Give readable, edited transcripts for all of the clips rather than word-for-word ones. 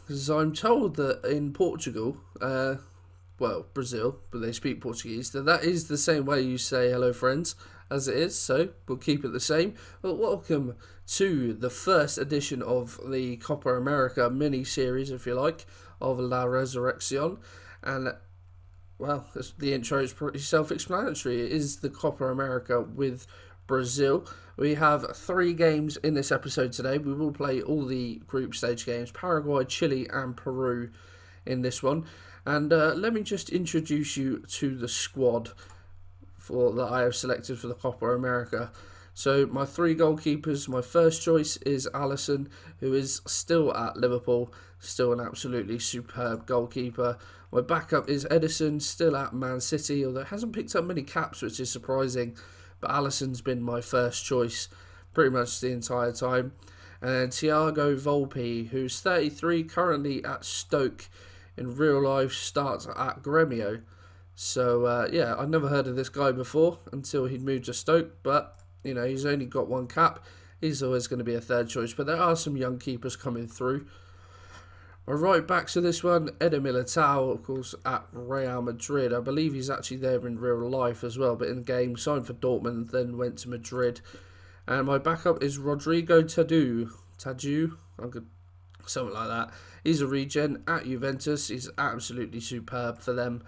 because I'm told that in Portugal, well, Brazil, but they speak Portuguese, that is the same way you say hello, friends, as it is, so we'll keep it the same. Well, welcome to the first edition of the Copa America mini-series, if you like, of La Resurreccion, and well, the intro is pretty self-explanatory. It is the Copa America with Brazil. We have 3 games in this episode today. We will play all the group stage games, Paraguay, Chile and Peru in this one. And let me just introduce you to the squad that I have selected for the Copa America. So my 3 goalkeepers, my first choice is Alisson, who is still at Liverpool, still an absolutely superb goalkeeper. My backup is Edison, still at Man City, although hasn't picked up many caps, which is surprising. But Alisson's been my first choice pretty much the entire time. And then Thiago Volpe, who's 33, currently at Stoke, in real life starts at Gremio. So yeah, I'd never heard of this guy before until he'd moved to Stoke, but you know, he's only got 1 cap. He's always going to be a third choice, but there are some young keepers coming through. My right back to this one, Eder Militao, of course, at Real Madrid. I believe he's actually there in real life as well, but in the game, signed for Dortmund, then went to Madrid. And my backup is Rodrigo Tadu, something like that. He's a regen at Juventus. He's absolutely superb for them.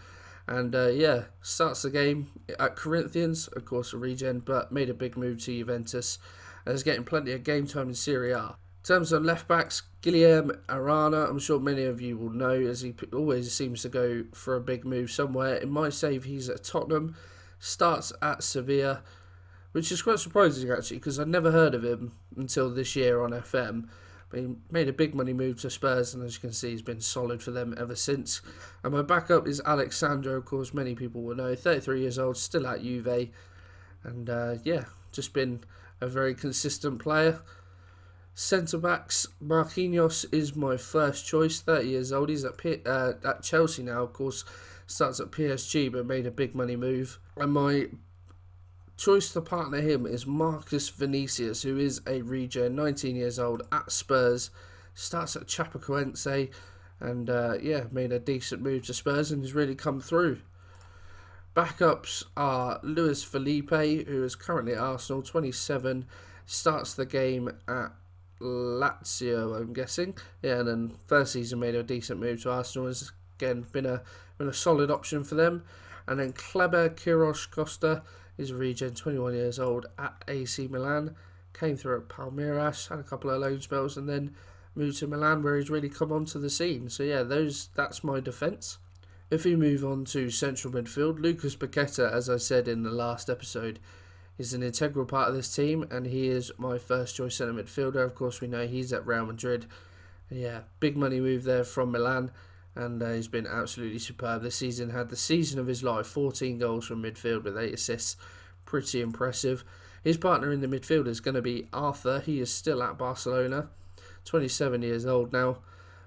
And yeah, starts the game at Corinthians, of course a regen, but made a big move to Juventus and is getting plenty of game time in Serie A. In terms of left backs, Guilherme Arana, I'm sure many of you will know, as he always seems to go for a big move somewhere. In my save, he's at Tottenham, starts at Sevilla, which is quite surprising actually, because I'd never heard of him until this year on FM. But he made a big money move to Spurs, and as you can see, he's been solid for them ever since. And my backup is Alexandro, of course, many people will know, 33 years old, still at Juve. And yeah, just been a very consistent player. Centre-backs, Marquinhos is my first choice, 30 years old. He's at Chelsea now, of course, starts at PSG, but made a big money move. And my choice to partner him is Marcus Vinicius, who is a regen, 19 years old, at Spurs, starts at Chapecoense, and yeah, made a decent move to Spurs and has really come through. Backups are Luis Felipe, who is currently at Arsenal, 27, starts the game at Lazio, I'm guessing. Yeah, and then first season made a decent move to Arsenal, has again been a solid option for them. And then Kleber Quiroz Costa is a regen, 21 years old, at AC Milan, came through at Palmeiras, had a couple of loan spells, and then moved to Milan, where he's really come onto the scene. So yeah, that's my defence. If we move on to central midfield, Lucas Paqueta, as I said in the last episode, is an integral part of this team, and he is my first choice centre midfielder. Of course, we know he's at Real Madrid. Yeah, big money move there from Milan, and he's been absolutely superb this season. Had the season of his life, 14 goals from midfield with 8 assists. Pretty impressive. His partner in the midfield is going to be Arthur. He is still at Barcelona, 27 years old now.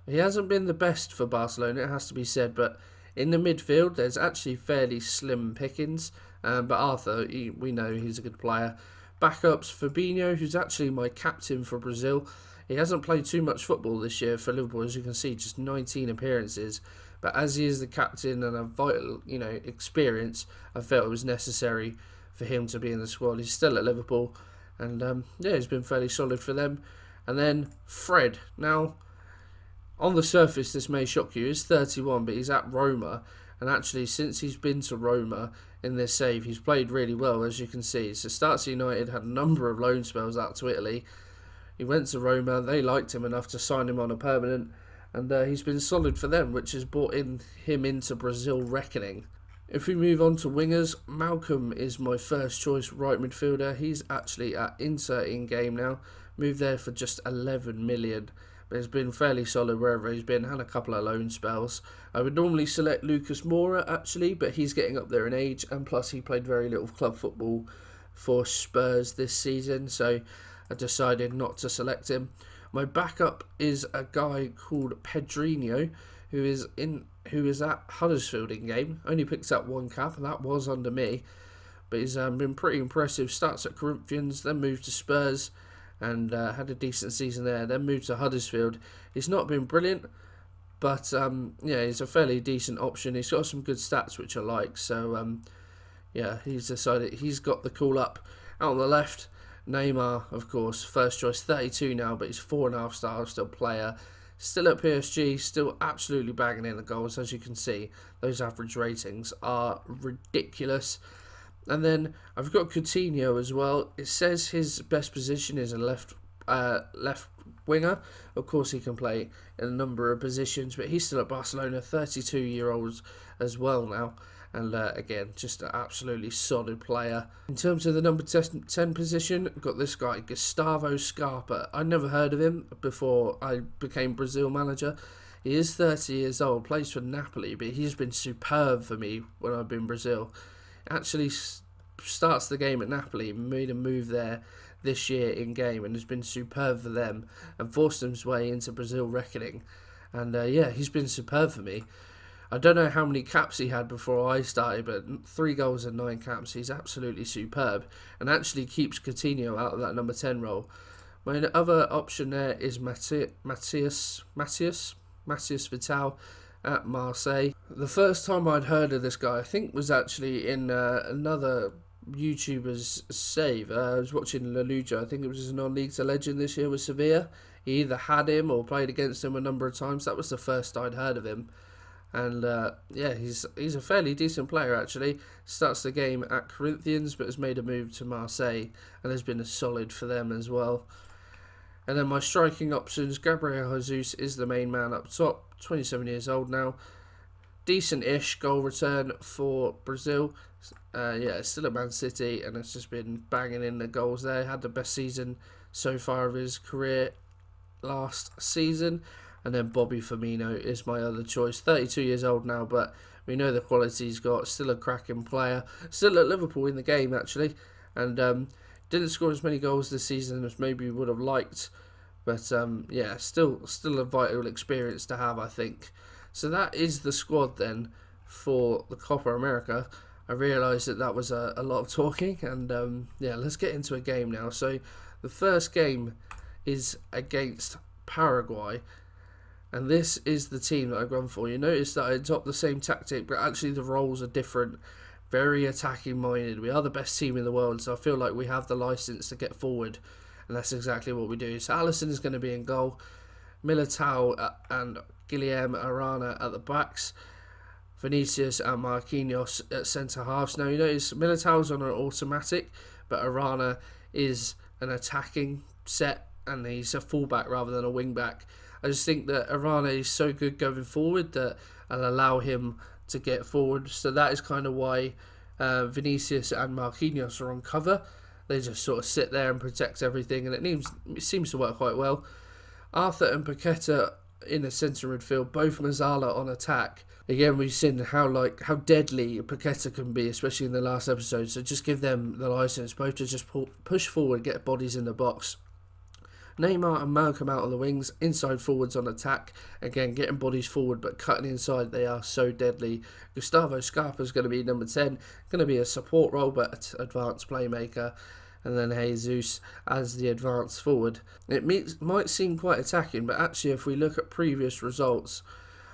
He hasn't been the best for Barcelona, it has to be said, but in the midfield there's actually fairly slim pickings. But Arthur, we know he's a good player. Backups, Fabinho, who's actually my captain for Brazil. He hasn't played too much football this year for Liverpool, as you can see, just 19 appearances. But as he is the captain and a vital, experience, I felt it was necessary for him to be in the squad. He's still at Liverpool, and yeah, he's been fairly solid for them. And then Fred. Now, on the surface, this may shock you. He's 31, but he's at Roma. And actually, since he's been to Roma in this save, he's played really well, as you can see. So starts United, had a number of loan spells out to Italy. He went to Roma, they liked him enough to sign him on a permanent, and he's been solid for them, which has brought him into Brazil reckoning. If we move on to wingers, Malcolm is my first choice right midfielder. He's actually at Inter in game now, moved there for just 11 million. But has been fairly solid wherever he's been, had a couple of loan spells. I would normally select Lucas Moura actually, but he's getting up there in age, and plus he played very little club football for Spurs this season, so I decided not to select him. My backup is a guy called Pedrinho, who is at Huddersfield in game. Only picked up 1 cap, and that was under me, but he's been pretty impressive. Starts at Corinthians, then moved to Spurs, and had a decent season there, then moved to Huddersfield. He's not been brilliant, But yeah, he's a fairly decent option. He's got some good stats which I like. So yeah, he's decided he's got the call up. Out on the left, Neymar, of course, first choice, 32 now, but he's 4.5 star still player. Still at PSG, still absolutely bagging in the goals. As you can see, those average ratings are ridiculous. And then I've got Coutinho as well. It says his best position is a left winger. Of course, he can play in a number of positions, but he's still at Barcelona, 32-year-old as well now. And again, just an absolutely solid player. In terms of the number 10 position, I've got this guy, Gustavo Scarpa. I never heard of him before I became Brazil manager. He is 30 years old, plays for Napoli, but he's been superb for me when I've been Brazil. Actually starts the game at Napoli, made a move there this year in game, and has been superb for them and forced his way into Brazil reckoning. And yeah, he's been superb for me. I don't know how many caps he had before I started, but 3 goals and 9 caps. He's absolutely superb and actually keeps Coutinho out of that number 10 role. My other option there is Matthias Vital at Marseille. The first time I'd heard of this guy, I think, was actually in another YouTuber's save. I was watching La Lucha. I think it was his non-league to legend this year with Sevilla. He either had him or played against him a number of times. That was the first I'd heard of him. And yeah, he's a fairly decent player actually. Starts the game at Corinthians, but has made a move to Marseille and has been a solid for them as well. And then my striking options, Gabriel Jesus is the main man up top, 27 years old now. Decent-ish goal return for Brazil. Yeah, still at Man City, and it's just been banging in the goals there. Had the best season so far of his career last season. And then Bobby Firmino is my other choice. 32 years old now, but we know the quality he's got. Still a cracking player. Still at Liverpool in the game, actually. And didn't score as many goals this season as maybe we would have liked. But yeah, still a vital experience to have, I think. So that is the squad then for the Copa America. I realised that was a lot of talking. And yeah, let's get into a game now. So the first game is against Paraguay. And this is the team that I've gone for. You notice that I adopt the same tactic, but actually the roles are different. Very attacking minded. We are the best team in the world, so I feel like we have the licence to get forward. And that's exactly what we do. So Alisson is going to be in goal. Militao and Guilherme Arana at the backs. Vinicius and Marquinhos at centre halves. Now you notice Militao's on an automatic, but Arana is an attacking set, and he's a fullback rather than a wing back. I just think that Arana is so good going forward that I'll allow him to get forward. So that is kind of why Vinicius and Marquinhos are on cover. They just sort of sit there and protect everything, and it seems to work quite well. Arthur and Paqueta in the centre midfield, both Mazzala on attack. Again, we've seen how deadly Paqueta can be, especially in the last episode. So just give them the licence, both to just push forward, get bodies in the box. Neymar and Malcolm out on the wings, inside forwards on attack. Again, getting bodies forward but cutting inside, they are so deadly. Gustavo Scarpa is going to be number 10, going to be a support role but advanced playmaker. And then Jesus as the advanced forward. It might seem quite attacking, but actually if we look at previous results,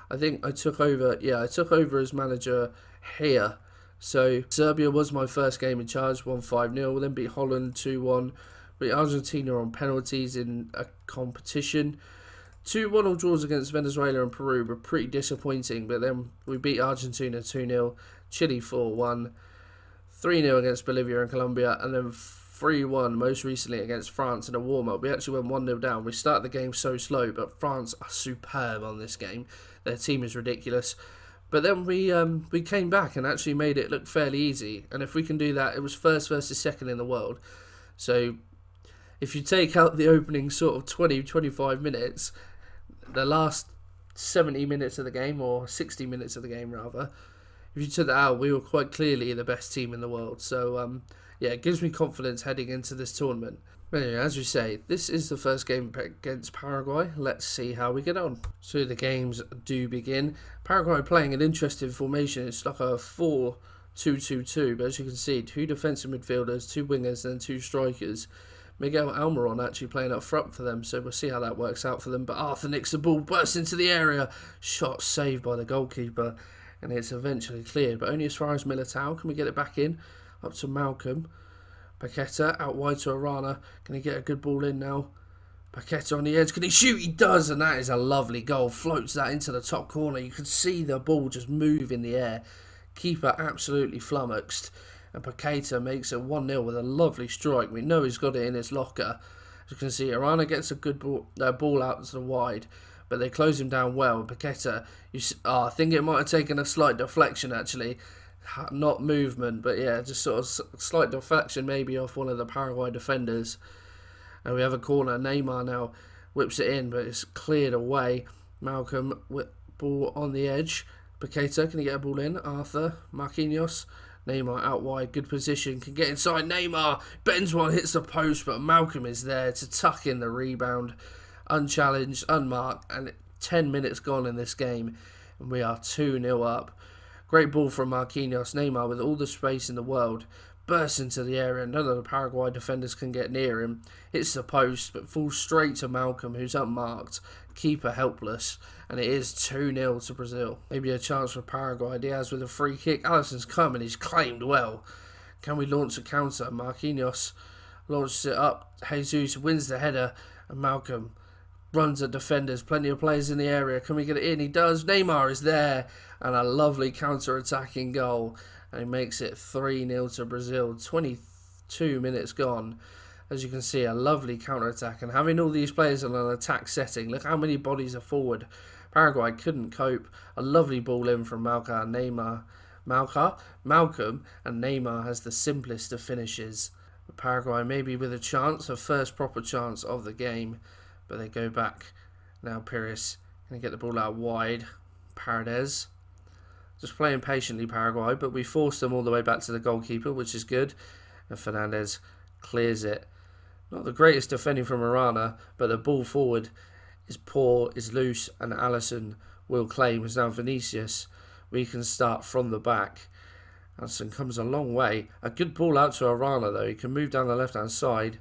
I think I took over as manager here. So Serbia was my first game in charge, won 5-0, then beat Holland 2-1. Beat Argentina on penalties in a competition. 2 1-all draws against Venezuela and Peru were pretty disappointing, but then we beat Argentina 2-0, Chile 4-1, 3-0 against Bolivia and Colombia, and then 3-1 most recently against France in a warm-up. We actually went 1-0 down. We started the game so slow, but France are superb on this game. Their team is ridiculous. But then we came back and actually made it look fairly easy. And if we can do that, it was first versus second in the world. So if you take out the opening sort of 20-25 minutes, the last 70 minutes of the game, or 60 minutes of the game rather, if you took that out, we were quite clearly the best team in the world. So yeah, it gives me confidence heading into this tournament. But anyway, as we say, this is the first game against Paraguay. Let's see how we get on. So the games do begin. Paraguay playing an interesting formation. It's like a 4-2-2-2, but as you can see, 2 defensive midfielders, 2 wingers, and 2 strikers. Miguel Almiron actually playing up front for them, so we'll see how that works out for them. But Arthur nicks the ball, bursts into the area, shot saved by the goalkeeper, and it's eventually cleared, but only as far as Militao. Can we get it back in? Up to Malcolm. Paqueta out wide to Arana. Can he get a good ball in now? Paqueta on the edge. Can he shoot? He does, and that is a lovely goal. Floats that into the top corner. You can see the ball just move in the air. Keeper absolutely flummoxed. And Paqueta makes it 1-0 with a lovely strike. We know he's got it in his locker. As you can see, Arana gets a good ball out to the wide, but they close him down well. Paqueta, I think it might have taken a slight deflection actually. Not movement, but yeah, just sort of slight deflection maybe off one of the Paraguay defenders. And we have a corner. Neymar now whips it in, but it's cleared away. Malcolm with ball on the edge. Paqueta, can he get a ball in? Arthur, Marquinhos. Neymar out wide, good position, can get inside. Neymar bends one, hits the post, but Malcolm is there to tuck in the rebound. Unchallenged, unmarked, and 10 minutes gone in this game, and we are 2-0 up. Great ball from Marquinhos. Neymar with all the space in the world bursts into the area. None of the Paraguay defenders can get near him. Hits the post, but falls straight to Malcolm, who's unmarked. Keeper helpless, and it is 2-0 to Brazil. Maybe a chance for Paraguay. Diaz with a free kick. Alisson's come and he's claimed well. Can we launch a counter? Marquinhos launches it up. Jesus wins the header, and Malcolm runs at defenders. Plenty of players in the area. Can we get it in? He does. Neymar is there, and a lovely counter-attacking goal. And he makes it 3-0 to Brazil. 22 minutes gone. As you can see, a lovely counter-attack. And having all these players in an attack setting, look how many bodies are forward. Paraguay couldn't cope. A lovely ball in from Malcolm and Neymar. Malcolm and Neymar has the simplest of finishes. Paraguay maybe with a chance, a first proper chance of the game. But they go back. Now Pires can get the ball out wide. Paredes. Just playing patiently, Paraguay, but we forced them all the way back to the goalkeeper, which is good. And Fernandez clears it. Not the greatest defending from Arana, but the ball forward is poor, is loose, and Alisson will claim. Is now Vinicius. We can start from the back. Alisson comes a long way. A good ball out to Arana, though. He can move down the left-hand side.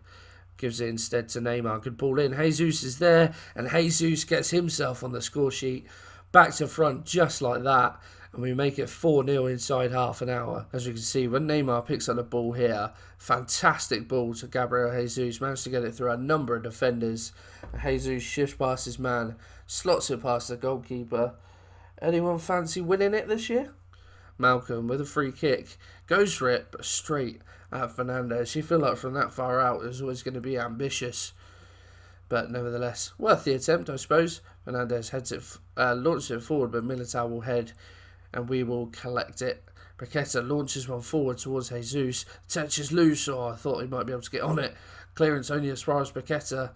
Gives it instead to Neymar. Good ball in. Jesus is there, and Jesus gets himself on the score sheet. Back to front, just like that. And we make it 4-0 inside half an hour. As we can see, when Neymar picks up the ball here, fantastic ball to Gabriel Jesus. Managed to get it through a number of defenders. Jesus shifts past his man, slots it past the goalkeeper. Anyone fancy winning it this year? Malcolm with a free kick. Goes for it, but straight at Fernandez. You feel like from that far out, it's always going to be ambitious. But nevertheless, worth the attempt, I suppose. Fernandez launches it forward, but Militao will head, and we will collect it. Paqueta launches one forward towards Jesus. Touch is loose. Oh, I thought he might be able to get on it. Clearance only as far as Paqueta.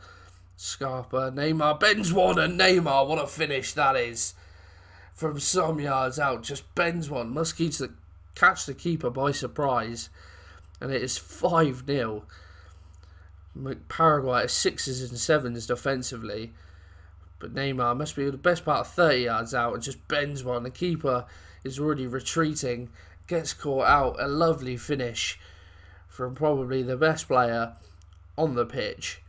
Scarpa. Neymar bends one, and Neymar, what a finish that is. From some yards out, just bends one. Must catch the keeper by surprise. And it is 5-0. Paraguay is 6s and 7s defensively. But Neymar must be the best part of 30 yards out and just bends one. The keeper is already retreating. Gets caught out. A lovely finish from probably the best player on the pitch.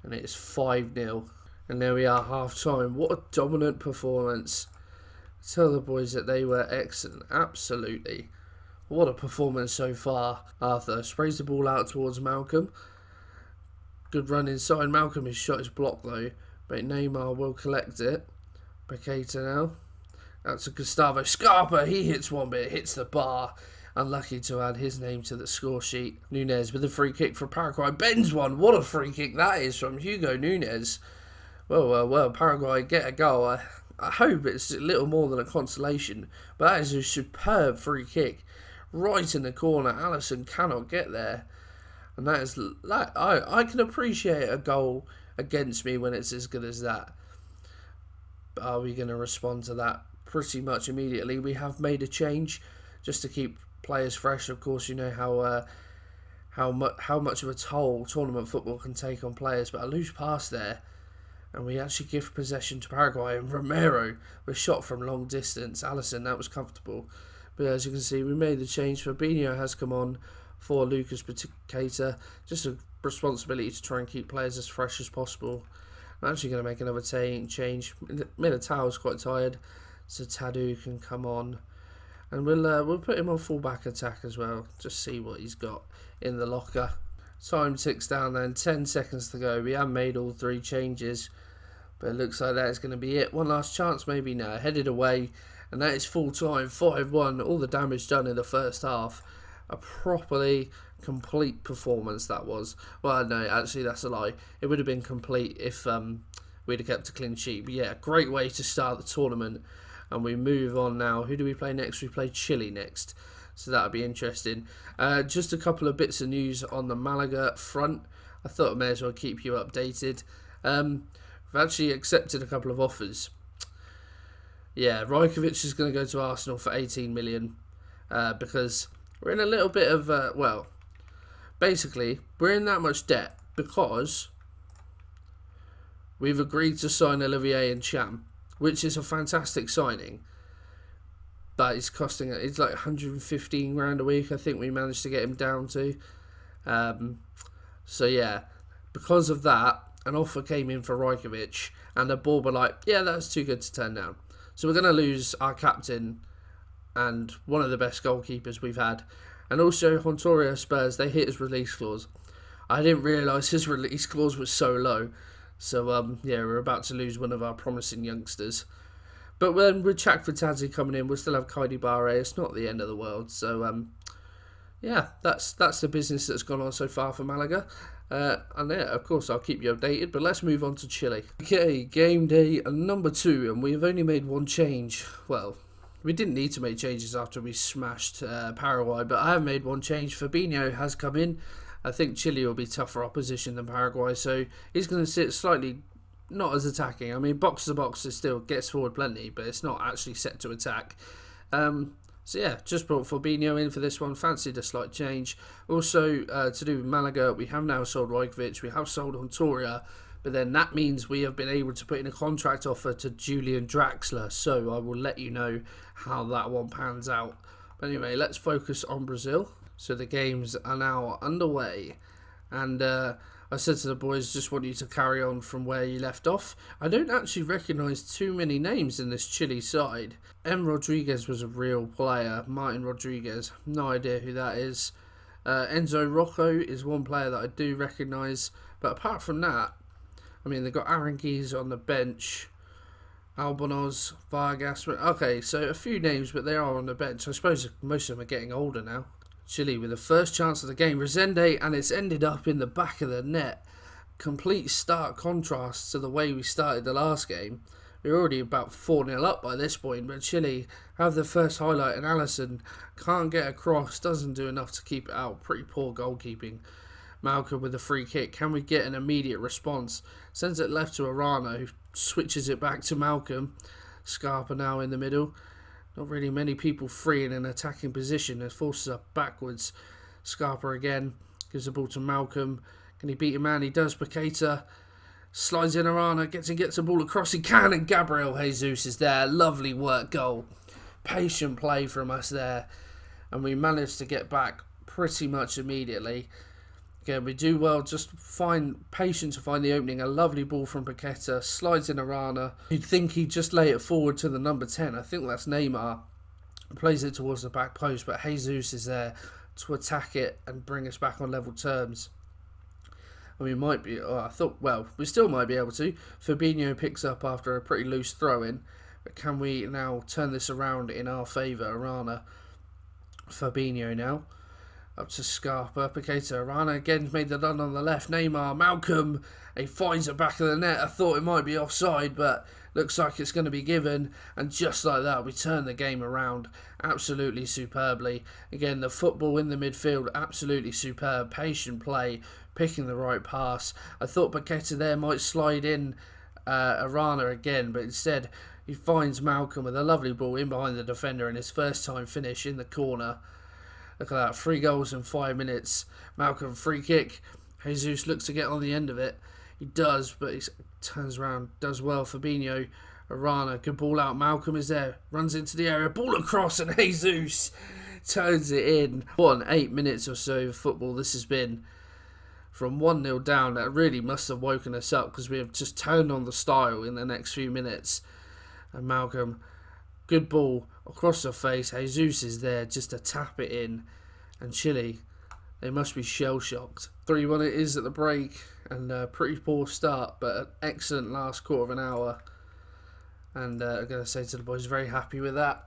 And it's 5-0. And there we are, half time. What a dominant performance. Tell the boys that they were excellent. Absolutely. What a performance so far. Arthur sprays the ball out towards Malcolm. Good run inside. Malcolm, his shot is blocked though. But Neymar will collect it. Paqueta now. Out to Gustavo Scarpa. He hits one, but it hits the bar. Unlucky to add his name to the score sheet. Nunez with a free kick for Paraguay. Bends one. What a free kick that is from Hugo Nunez. Well. Paraguay get a goal. I hope it's a little more than a consolation. But that is a superb free kick. Right in the corner. Alisson cannot get there. And that is... I can appreciate a goal against me when it's as good as that. But are we going to respond to that pretty much immediately? We have made a change just to keep players fresh. Of course, you know how much of a toll tournament football can take on players. But a loose pass there, and we actually give possession to Paraguay. And Romero was shot from long distance. Alisson, that was comfortable. But as you can see, we made the change. Fabinho has come on for Lucas Paqueta. Just a responsibility to try and keep players as fresh as possible. I'm actually going to make another change. Militao's quite tired, so Tadu can come on. And we'll put him on full-back attack as well. Just see what he's got in the locker. Time ticks down then. 10 seconds to go. We have made all 3 changes. But it looks like that's going to be it. One last chance maybe now. Headed away. And that is full time. 5-1. All the damage done in the first half. A properly complete performance that was. Well, no, actually that's a lie. It would have been complete if we'd have kept a clean sheet. But yeah, great way to start the tournament. And we move on now. Who do we play next? We play Chile next. So that'll be interesting. Just a couple of bits of news on the Malaga front. I thought I may as well keep you updated. We've actually accepted a couple of offers. Yeah, Rajkovic is going to go to Arsenal for 18 million. Because we're in a little bit of... well, basically, we're in that much debt because we've agreed to sign Olivier and Cham, which is a fantastic signing. But it's costing, it's like 115 grand a week, I think we managed to get him down to. So yeah, because of that, an offer came in for Rajkovic, and the board were like, yeah, that's too good to turn down. So we're going to lose our captain and one of the best goalkeepers we've had. And also, Hontoria Spurs, they hit his release clause. I didn't realise his release clause was so low. So, yeah, we're about to lose one of our promising youngsters. But when with Chakvetadze coming in, we'll still have Kaidi Bare. It's not the end of the world. So, yeah, that's the business that's gone on so far for Malaga. And yeah, of course, I'll keep you updated. But let's move on to Chile. Okay, game day number 2. And we've only made one change. Well, we didn't need to make changes after we smashed Paraguay. But I have made one change. Fabinho has come in. I think Chile will be tougher opposition than Paraguay, so he's going to sit slightly not as attacking. I mean, box to box it still gets forward plenty, but it's not actually set to attack. So yeah, just brought Fabinho in for this one. Fancied a slight change. Also, to do with Malaga, we have now sold Rajkovic, we have sold Hontoria, but then that means we have been able to put in a contract offer to Julian Draxler, so I will let you know how that one pans out. But anyway, let's focus on Brazil. So the games are now underway, and I said to the boys, just want you to carry on from where you left off. I don't actually recognise too many names in this Chile side. M. Rodriguez was a real player. Martin Rodriguez, no idea who that is. Enzo Rocco is one player that I do recognise, but apart from that, I mean, they've got Aranguiz on the bench, Albonoz, Vargas. Okay, so a few names, but they are on the bench. I suppose most of them are getting older now. Chile with the first chance of the game, Resende, and it's ended up in the back of the net. Complete stark contrast to the way we started the last game. We're already about 4-0 up by this point, but Chile have the first highlight, and Allison can't get across, doesn't do enough to keep it out. Pretty poor goalkeeping. Malcolm with a free kick. Can we get an immediate response? Sends it left to Arana, who switches it back to Malcolm. Scarpa now in the middle. Not really many people free in an attacking position. It forces up backwards. Scarpa again. Gives the ball to Malcolm. Can he beat a man? He does. Paqueta slides in Arana. Gets the ball across. He can. And Gabriel Jesus is there. Lovely work goal. Patient play from us there. And we managed to get back pretty much immediately. Again, we do well. Just patient to find the opening. A lovely ball from Paqueta. Slides in Arana. You'd think he'd just lay it forward to the number 10. I think that's Neymar. Plays it towards the back post, but Jesus is there to attack it and bring us back on level terms. And we might be... we still might be able to. Fabinho picks up after a pretty loose throw-in. But can we now turn this around in our favour? Arana. Fabinho now. Up to Scarpa, Paqueta, Arana again made the run on the left. Neymar, Malcolm, he finds the back of the net. I thought it might be offside, but looks like it's going to be given. And just like that, we turn the game around absolutely superbly. Again, the football in the midfield, absolutely superb. Patient play, picking the right pass. I thought Paqueta there might slide in Arana again, but instead he finds Malcolm with a lovely ball in behind the defender in his first time finish in the corner. Look at that, 3 goals in 5 minutes. Malcolm, free kick. Jesus looks to get on the end of it. He does, but he turns around, does well. Fabinho, Arana, good ball out. Malcolm is there, runs into the area, ball across, and Jesus turns it in. What an 8 minutes or so of football this has been. From 1-0 down, that really must have woken us up because we have just turned on the style in the next few minutes. And Malcolm, good ball across the face. Jesus is there just to tap it in. And Chile, they must be shell-shocked. 3-1 it is at the break, and a pretty poor start, but an excellent last quarter of an hour. And I'm going to say to the boys, very happy with that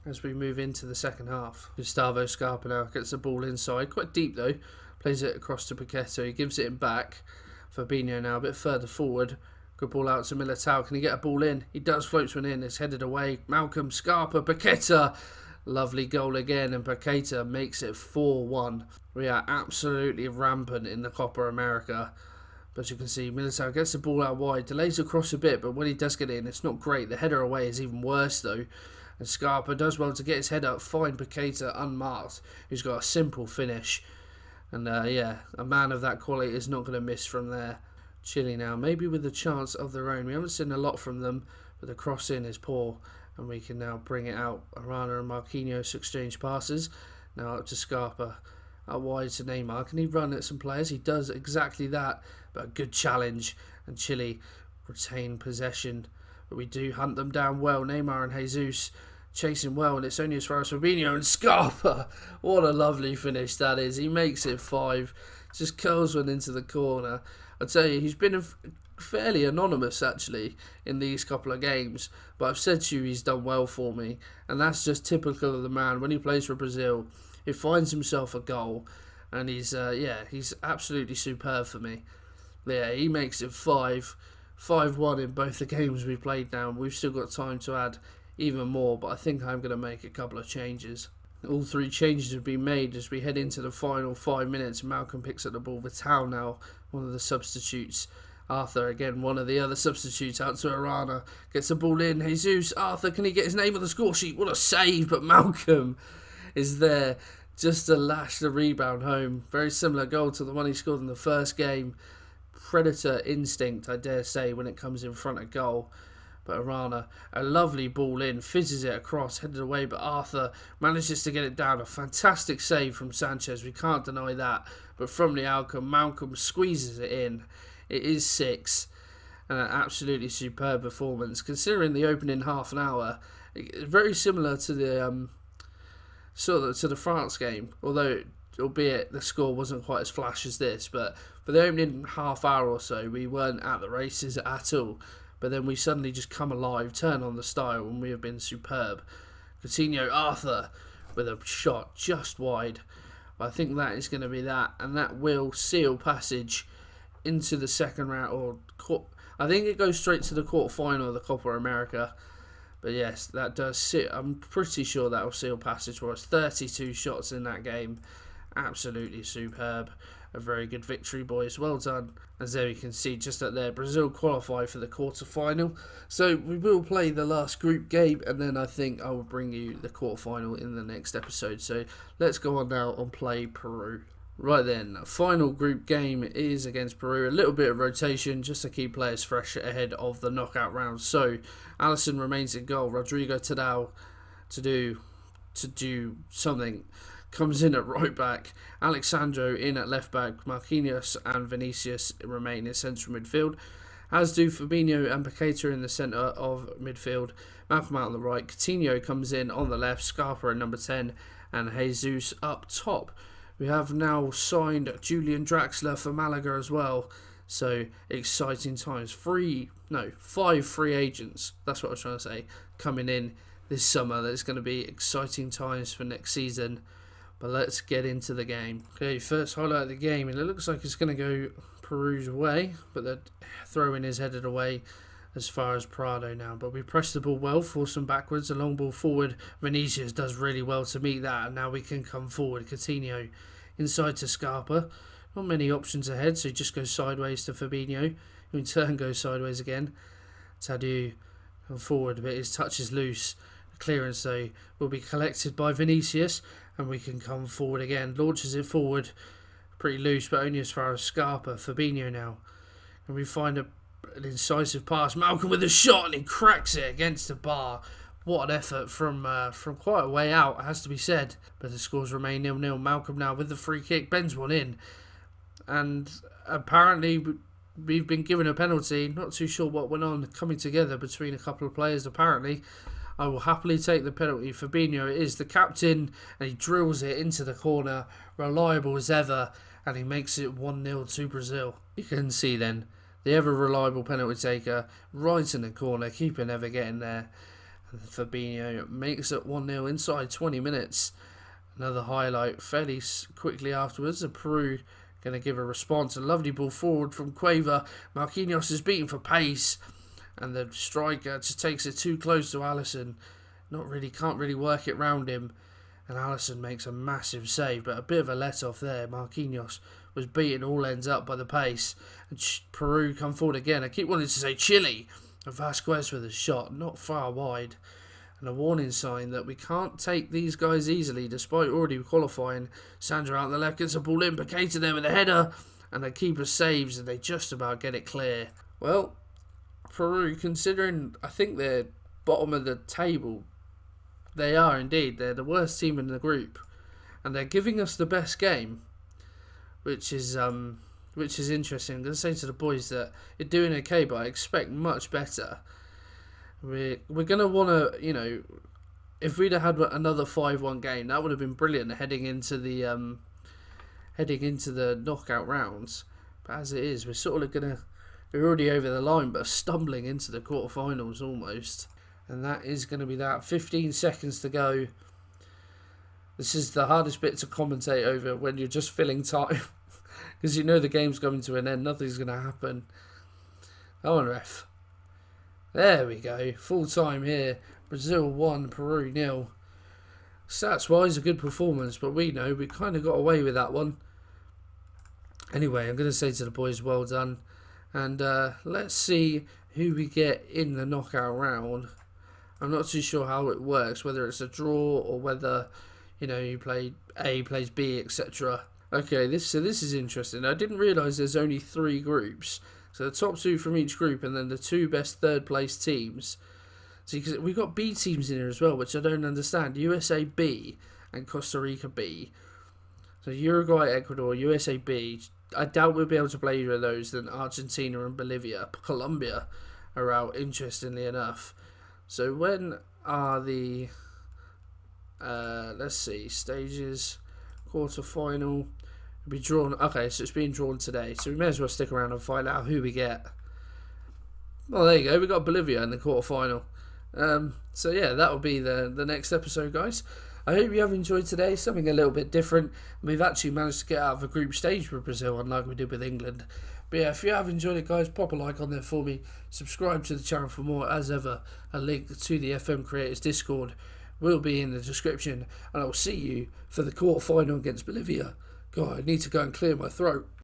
as we move into the second half. Gustavo Scarpa now gets the ball inside, quite deep though. Plays it across to Paquetá. He gives it back. Fabinho now a bit further forward. Good ball out to Militao. Can he get a ball in? He does, floats one in. It's headed away. Malcolm, Scarpa, Paquetá. Lovely goal again, and Paquetá makes it 4-1. We are absolutely rampant in the Copa America. But you can see Militao gets the ball out wide. Delays across a bit, but when he does get in, it's not great. The header away is even worse though. And Scarpa does well to get his head up. Find Paquetá unmarked, who's got a simple finish. And yeah, a man of that quality is not going to miss from there. Chile now, maybe with a chance of their own. We haven't seen a lot from them, but the cross in is poor. And we can now bring it out. Arana and Marquinhos exchange passes. Now up to Scarpa. Out wide to Neymar. Can he run at some players? He does exactly that. But a good challenge. And Chile retain possession. But we do hunt them down well. Neymar and Jesus chasing well, and it's only as far as Fabinho and Scarpa. What a lovely finish that is. He makes it 5. Just curls one into the corner. I tell you, he's been fairly anonymous actually in these couple of games, but I've said to you he's done well for me, and that's just typical of the man. When he plays for Brazil, he finds himself a goal, and he's absolutely superb for me. Yeah, he makes it 5-1 in both the games we've played now. We've still got time to add even more, but I think I'm going to make a couple of changes. All 3 changes have been made as we head into the final 5 minutes. Malcolm picks up the ball. Vital now, one of the substitutes. Arthur, again, one of the other substitutes, out to Arana. Gets the ball in. Jesus, Arthur, can he get his name on the score sheet? What a save, but Malcolm is there just to lash the rebound home. Very similar goal to the one he scored in the first game. Predator instinct, I dare say, when it comes in front of goal. But Arana, a lovely ball in, fizzes it across, headed away, but Arthur manages to get it down. A fantastic save from Sanchez, we can't deny that. But from the outcome, Malcolm squeezes it in. It is 6, and an absolutely superb performance. Considering the opening half an hour, very similar to the to the France game, although albeit the score wasn't quite as flash as this. But for the opening half hour or so, we weren't at the races at all. But then we suddenly just come alive, turn on the style, and we have been superb. Coutinho, Arthur, with a shot just wide. But I think that is going to be that, and that will seal passage into the second round. I think it goes straight to the quarterfinal of the Copa America. But yes, that does sit. I'm pretty sure that will seal passage for us. 32 shots in that game. Absolutely superb. A very good victory, boys. Well done. As there you can see just up there, Brazil qualify for the quarter-final. So we will play the last group game, and then I think I will bring you the quarter-final in the next episode. So let's go on now and play Peru. Right then, final group game is against Peru. A little bit of rotation just to keep players fresh ahead of the knockout round. So Alisson remains in goal. Rodrigo Tadao to do something comes in at right back. Alexandro in at left back. Marquinhos and Vinicius remain in central midfield, as do Fabinho and Paquetá in the centre of midfield. Malcolm out on the right. Coutinho comes in on the left. Scarpa at number 10 and Jesus up top. We have now signed Julian Draxler for Malaga as well. So exciting times. 5 free agents. That's what I was trying to say. Coming in this summer. There's going to be exciting times for next season. But let's get into the game. Okay, first highlight of the game, and it looks like it's going to go Peru's way, but the throw-in is headed away as far as Prado now. But we press the ball well, force them backwards, a long ball forward. Vinicius does really well to meet that, and now we can come forward. Coutinho inside to Scarpa. Not many options ahead, so he just goes sideways to Fabinho, who in turn goes sideways again. Tadeu come forward, but his touch is loose. The clearance, though, will be collected by Vinicius, and we can come forward again. Launches it forward. Pretty loose, but only as far as Scarpa. Fabinho now. And we find an incisive pass. Malcolm with a shot, and he cracks it against the bar. What an effort from quite a way out, it has to be said. But the scores remain 0-0. Malcolm now with the free kick, bends one in. And apparently we've been given a penalty. Not too sure what went on coming together between a couple of players apparently. I will happily take the penalty. Fabinho is the captain, and he drills it into the corner, reliable as ever, and he makes it 1-0 to Brazil. You can see then, the ever-reliable penalty taker, right in the corner, keeper never getting there. And Fabinho makes it 1-0 inside 20 minutes. Another highlight fairly quickly afterwards. Peru going to give a response. A lovely ball forward from Cueva. Marquinhos is beaten for pace. And the striker just takes it too close to Alisson. Can't really work it round him. And Alisson makes a massive save, but a bit of a let-off there. Marquinhos was beaten all ends up by the pace. And Peru come forward again. I keep wanting to say Chile. And Vasquez with a shot, not far wide. And a warning sign that we can't take these guys easily, despite already qualifying. Sandro out on the left, gets a ball in. Paqueta there with a header. And the keeper saves, and they just about get it clear. Well, Peru, considering I think they're bottom of the table, they are indeed. They're the worst team in the group, and they're giving us the best game, which is interesting. I'm going to say to the boys that you're doing okay, but I expect much better. We're going to want to, if we'd have had another 5-1 game, that would have been brilliant heading into the knockout rounds. But as it is, we're already over the line, but stumbling into the quarterfinals almost. And that is going to be that. 15 seconds to go. This is the hardest bit to commentate over when you're just filling time. Because you know the game's coming to an end. Nothing's going to happen. Come on, ref. There we go. Full time here. Brazil 1, Peru 0. Stats-wise, a good performance, but we know we kind of got away with that one. Anyway, I'm going to say to the boys, well done. And let's see who we get in the knockout round. I'm not too sure how it works, whether it's a draw or whether, you play A plays B, etc. Okay, this is interesting. I didn't realise there's only 3 groups. So the top 2 from each group and then the 2 best third place teams. See, because we've got B teams in here as well, which I don't understand. USA B and Costa Rica B. So Uruguay, Ecuador, USA B. I doubt we'll be able to play either of those. Then Argentina and Bolivia. Colombia are out, interestingly enough. So when are the, let's see, stages, quarter-final, be drawn. Okay, so it's being drawn today. So we may as well stick around and find out who we get. Well, there you go. We got Bolivia in the quarter-final. So yeah, that will be the next episode, guys. I hope you have enjoyed today. Something a little bit different. We've actually managed to get out of a group stage with Brazil, unlike we did with England. But yeah, if you have enjoyed it, guys, pop a like on there for me. Subscribe to the channel for more. As ever, a link to the FM Creators Discord will be in the description. And I'll see you for the quarter-final against Bolivia. God, I need to go and clear my throat.